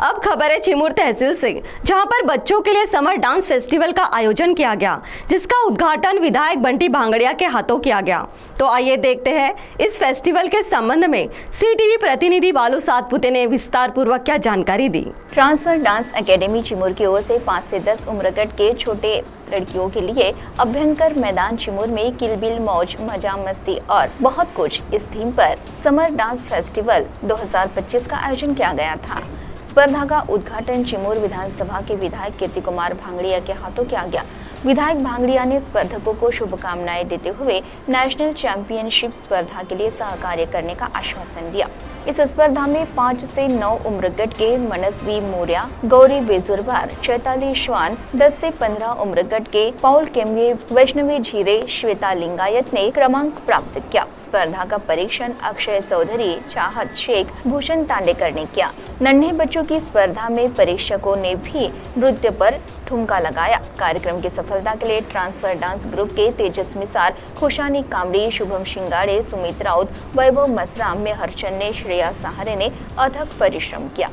अब खबर है चिमूर तहसील से, जहां पर बच्चों के लिए समर डांस फेस्टिवल का आयोजन किया गया, जिसका उद्घाटन विधायक बंटी भांगड़िया के हाथों किया गया। तो आइए देखते हैं इस फेस्टिवल के संबंध में CTV प्रतिनिधि बालू सातपुते ने विस्तार पूर्वक क्या जानकारी दी। ट्रांसफर डांस एकेडमी चिमूर की ओर से 5 से 10 उम्रगट के छोटे लड़कियों के लिए अभ्यंकर मैदान चिमूर में किलबिल, मौज, मजा, मस्ती और बहुत कुछ इस थीम पर समर डांस फेस्टिवल 2025 का आयोजन किया गया था। स्पर्धा का उद्घाटन चिमूर विधानसभा के विधायक कीर्ति कुमार भांगड़िया के हाथों किया गया। विधायक भांगड़िया ने स्पर्धकों को शुभकामनाएं देते हुए नेशनल चैंपियनशिप स्पर्धा के लिए सहकार्य करने का आश्वासन दिया। इस स्पर्धा में 5 से 9 उम्रगट के मनस्वी मौर्या, गौरी बेजुरवार, चैताली श्वान, 10 से 15 उम्रगट के पौल केम्ये, वैष्णवी झीरे, श्वेता लिंगायत ने क्रमांक प्राप्त किया। स्पर्धा का परीक्षण अक्षय चौधरी, चाहत शेख, भूषण तांडेकर ने किया। नन्हे बच्चों की स्पर्धा में परीक्षकों ने भी नृत्य पर ठुमका लगाया। कार्यक्रम की सफलता के लिए ट्रांसफर डांस ग्रुप के तेजस मिसार, खुशानी कामड़ी, शुभम शिंगाड़े, सुमित राउत, वैभव मसराम, मेहर चन्ने, श्रेया सहारे ने अथक परिश्रम किया।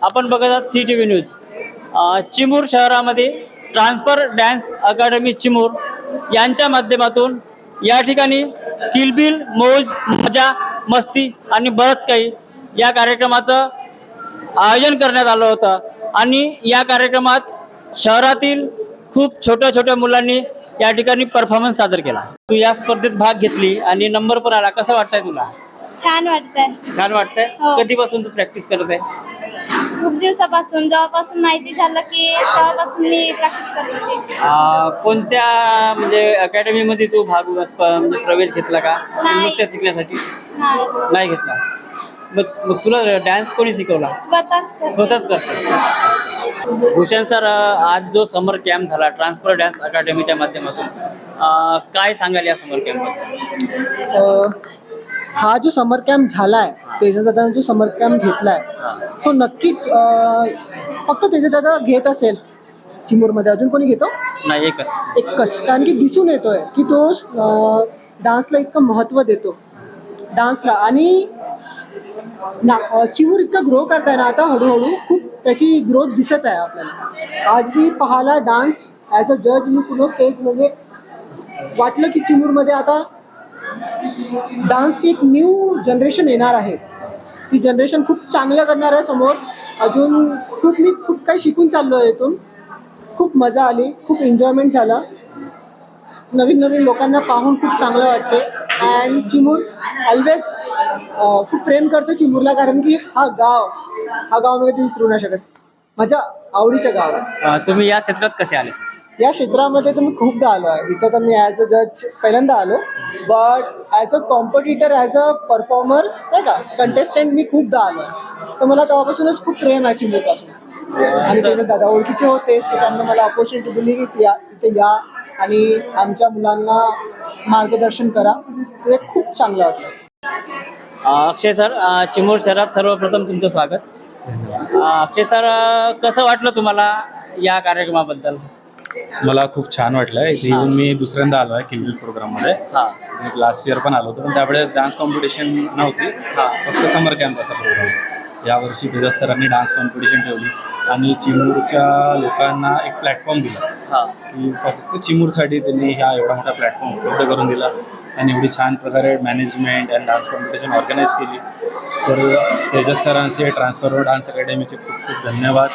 आपण बघत आहात CTV न्यूज। चिमूर शहरामध्ये ट्रान्सफर डान्स अकादमी चिमूर यांच्या माध्यमातून या ठिकाणी किलबिल, मौज, मजा, मस्ती आणि बरंच काही या कार्यक्रमाचं आयोजन करण्यात आलं होतं आणि या कार्यक्रमात शहरातील खूप छोट्या छोट्या मुलांनी या ठिकाणी परफॉर्मन्स सादर केला। तू या स्पर्धेत भाग घेतली आणि नंबर पण आला, कसं वाटतंय तुला? छान वाटतंय। छान वाटतंय? हो. कधीपासून तू प्रॅक्टिस करत आहे? खूप दिवसापासून, जेव्हापासून माहिती झालं की तेव्हापासून मी प्रॅक्टिस करत होते। कोणत्या म्हणजे अकॅडमी मध्ये तू भाग म्हणजे प्रवेश घेतला का नृत्य शिकण्यासाठी? नाही घेतला। मग तुला डान्स कोणी शिकवला? स्वतःच करतो। भूषण सर, आज जो समर कॅम्प झाला ट्रान्सफर डान्स अकादमीच्या माध्यमातून, काय सांगाल या समर कॅम्प? हा जो समर कॅम्प झालाय, तेजस दादाने जो समर कॅम्प घेतलाय तो नक्कीच फक्त तेजस दादा घेत असेल चिमूरमध्ये, अजून कोणी घेतो? नाही, एकच, कारण की दिसून येतोय की तो डान्सला इतकं महत्त्व देतो डान्सला, आणि चिमूर इतका ग्रो करताय ना आता हळूहळू, खूप त्याची ग्रोथ दिसत आहे आपल्याला। आज मी पाहाला डान्स ॲज अ जज, मी पूर्ण स्टेज म्हणजे वाटलं की चिमूरमध्ये आता डान्सची एक न्यू जनरेशन येणार आहे। ती जनरेशन खूप चांगलं करणार आहे समोर। अजून मी खूप काही शिकून चाललो आहे इथून। खूप मजा आली, खूप एन्जॉयमेंट झालं, नवीन नवीन लोकांना पाहून खूप चांगलं वाटते। अँड चिमूर ऑलवेज खूप प्रेम करतो चिमूरला, कारण की हा गाव मी कधी विसरू नाही शकत। माझ्या आवडीचं गाव आहे। तुम्ही या क्षेत्रात कसे आले? या क्षेत्रामध्ये तर मी खूपदा आलो आहे। इथं तर मी ॲज अ जज पहिल्यांदा आलो, but as a competitor, as a performer नाही का, कंटेस्टंट मी खूपदा आलो आहे। तर मला तेव्हापासूनच खूप प्रेम आहे चिमूरपासून। आणि त्याचे दादा ओळखीचे होतेच, तर त्यांना मला अपॉर्च्युनिटी दिली की इथे या आणि आमच्या मुलांना मार्गदर्शन करा, ते खूप चांगलं वाटलं। अक्षय सर, चिमूर शहरात सर्वप्रथम तुमचं स्वागत। अक्षय सर, कसं वाटलं तुम्हाला या कार्यक्रमाबद्दल? मला खूप छान वाटलं। इथे येऊन मी दुसऱ्यांदा आलो आहे किलबिल प्रोग्राममध्ये। लास्ट इयर पण आलो होतो, पण त्यावेळेस डान्स कॉम्पिटिशन नव्हती, फक्त समर कॅम्पचा प्रोग्राम। यावर्षी तेजस सरांनी डान्स कॉम्पिटिशन ठेवली आणि चिमूरच्या लोकांना एक प्लॅटफॉर्म दिला की फक्त चिमूरसाठी त्यांनी ह्या एवढा मोठा प्लॅटफॉर्म उपलब्ध करून दिला आणि एवढी छान प्रकारे मॅनेजमेंट आणि डान्स कॉम्पिटिशन ऑर्गनाईज केली। तर तेजस सरांचे ट्रान्सफर डान्स अकॅडमीचे खूप खूप धन्यवाद।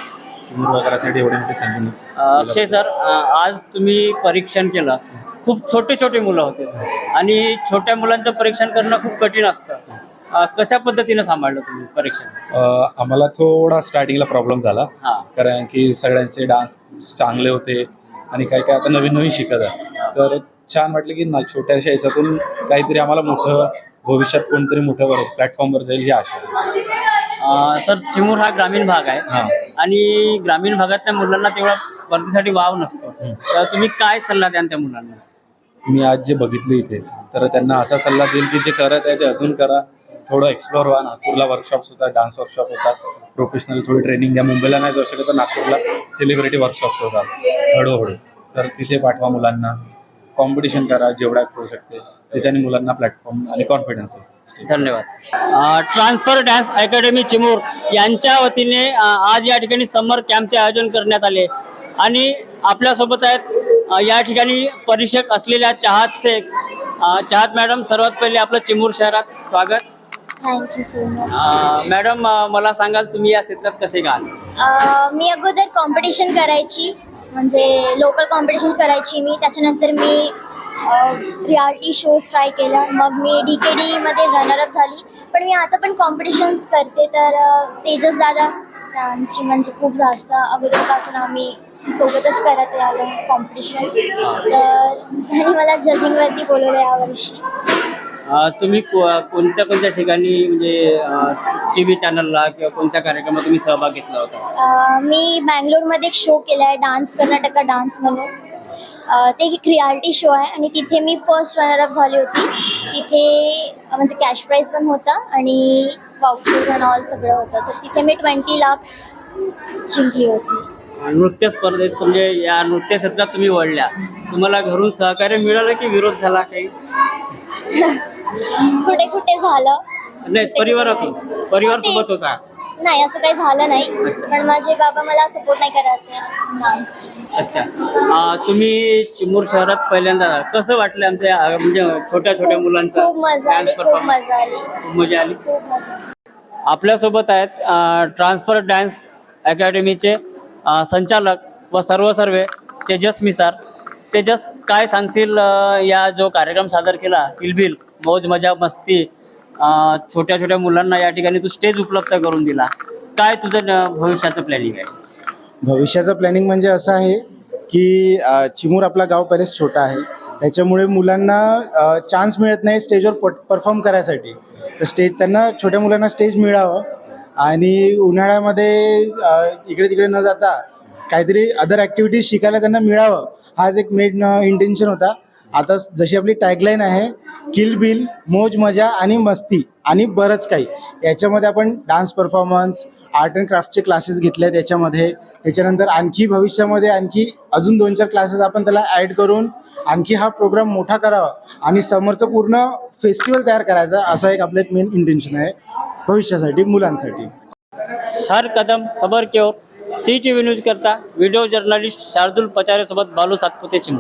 चिमूर वगैरेसाठी एवढी मोठी संधी। अक्षय सर, आज तुम्ही परीक्षण केलं, खूप छोटे छोटे मुलं होते आणि छोट्या मुलांचं परीक्षण करणं खूप कठीण असतं। कशा पद्धतीनं सांभाळलं तुम्ही परीक्षण? आम्हाला थोडा स्टार्टिंगला प्रॉब्लेम झाला, कारण की सगळ्यांचे डान्स चांगले होते आणि काही काय आता नवीन नवीन शिकत आहे। तर छान वाटलं की छोट्याशा याच्यातून काहीतरी आम्हाला मोठं भविष्यात कोणतरी मोठं प्लॅटफॉर्मवर जाईल ही आशा आहे। सर, चिमूर हा ग्रामीण भाग आहे आणि ग्रामीण भागातल्या मुलांना तेवढा स्पर्धेसाठी वाव नसतो, तर तुम्ही काय सल्ला द्याल त्या मुलांना? मी आज जे बघितले इथे, तर त्यांना असा सल्ला देईल की जे करत आहे ते अजून करा, थोडं एक्सप्लोअर व्हा। नागपूरला वर्कशॉप्स होतात, डान्स वर्कशॉप होतात, प्रोफेशनल थोडी ट्रेनिंग द्या। मुंबईला नाही जाऊ शकत तर नागपूरला सेलिब्रिटी वर्कशॉप्स होतात हळूहळू, तर तिथे पाठवा मुलांना। कॉम्पिटिशन करा जेवढा करू शकते, त्याच्याने मुलांना प्लॅटफॉर्म आणि कॉन्फिडन्स आहे. धन्यवाद. ट्रान्सफर डान्स अकॅडमी चिमूर यांच्या वतीने आज या ठिकाणी समर कॅम्पचे आयोजन करण्यात आले आणि आपल्यासोबत आहेत या ठिकाणी परिक्षक असलेल्या चाहत मॅडम. सर्वात पहिले आपलं चिमूर शहरात स्वागत. Thank you so much. मॅडम मला सांगाल तुम्ही या क्षेत्रात कसे घाल? मी अगोदर कॉम्पिटिशन करायची, म्हणजे लोकल कॉम्पिटिशन करायची मी. त्याच्यानंतर मी रियालिटी शोज ट्राय केला, मग मी DKD मध्ये रनरअप झाली. पण मी आता पण कॉम्पिटिशन्स करते. तर तेजस दादा आमची म्हणजे खूप जास्त अगोदरपासून आम्ही सोबतच करत आलो कॉम्पिटिशन्स. तर त्यांनी मला जजिंगवरती बोलवलं यावर्षी. तुम्ही कोणत्या ठिकाणी म्हणजे TV चॅनलला किंवा कोणत्या कार्यक्रमात तुम्ही सहभाग घेतला होता? मी बँगलोरमध्ये एक शो केला आहे, डान्स कर्नाटका डान्स म्हणून. ते एक रियालिटी शो आहे आणि तिथे मी फर्स्ट रनरअप झाली होती. तिथे म्हणजे कॅश प्राईज पण होता आणि वाउचर्स अँड ऑल सगळं होतं. तर तिथे मी 20 लाख जिंकली होती. नृत्य स्पर्धेत म्हणजे या नृत्य क्षेत्रात तुम्ही वळल्या, तुम्हाला घरून सहकार्य मिळालं की विरोध झाला काही? कुठे कुठे झालं, नाही परिवारातून, परिवार सोबत होता? नाही, असं काही झालं नाही. पण माझे बाबा मला सपोर्ट नाही करत डान्स. अच्छा. तुम्ही चिमूर शहरात पहिल्यांदा कसं वाटलं आमच्या म्हणजे छोट्या मुलांचा खूप मजा आली, खूप मजा आली, खूप मजा आली. खूप मजा. आपल्यासोबत आहेत ट्रान्सफर डान्स अकॅडमीचे संचालक व सर्वे तेजस मिसार. तेजस, काय सांगशील या जो कार्यक्रम सादर केला किलबिल मौज मजा मस्ती, छोट्या मुलांना या ठिकाणी तू स्टेज उपलब्ध करून दिला, काय तुझं भविष्याचं प्लॅनिंग आहे? भविष्याचं प्लॅनिंग म्हणजे असं आहे की चिमूर आपला गाव पहिलेच छोटा आहे, त्याच्यामुळे मुलांना चान्स मिळत नाही स्टेजवर परफॉर्म करायसाठी. तर त्यांना छोट्या मुलांना स्टेज मिळावं आणि उन्हाळ्यामध्ये इकडे तिकडे न जाता काहीतरी अदर ॲक्टिव्हिटीज शिकायला त्यांना मिळावं, हाच एक मेन इंटेन्शन होता. आता जशी आपली टॅगलाईन आहे किल बिल मौज मजा आणि मस्ती आणि बरंच काही, याच्यामध्ये आपण डान्स परफॉर्मन्स, आर्ट अँड क्राफ्टचे क्लासेस घेतले आहेत याच्यामध्ये. त्याच्यानंतर आणखी भविष्यामध्ये आणखी अजून 2-4 क्लासेस आपण त्याला ॲड करून आणखी हा प्रोग्राम मोठा करावा आणि समोरचं पूर्ण फेस्टिवल तयार करायचा, असा एक आपलं एक मेन इंटेन्शन आहे भविष्यासाठी मुलांसाठी. हर कदम खबर की ओर. CTV न्यूज करता व्हिडिओ जर्नलिस्ट शार्दुल पचारे सोबत बालू सातपुते चिमूर.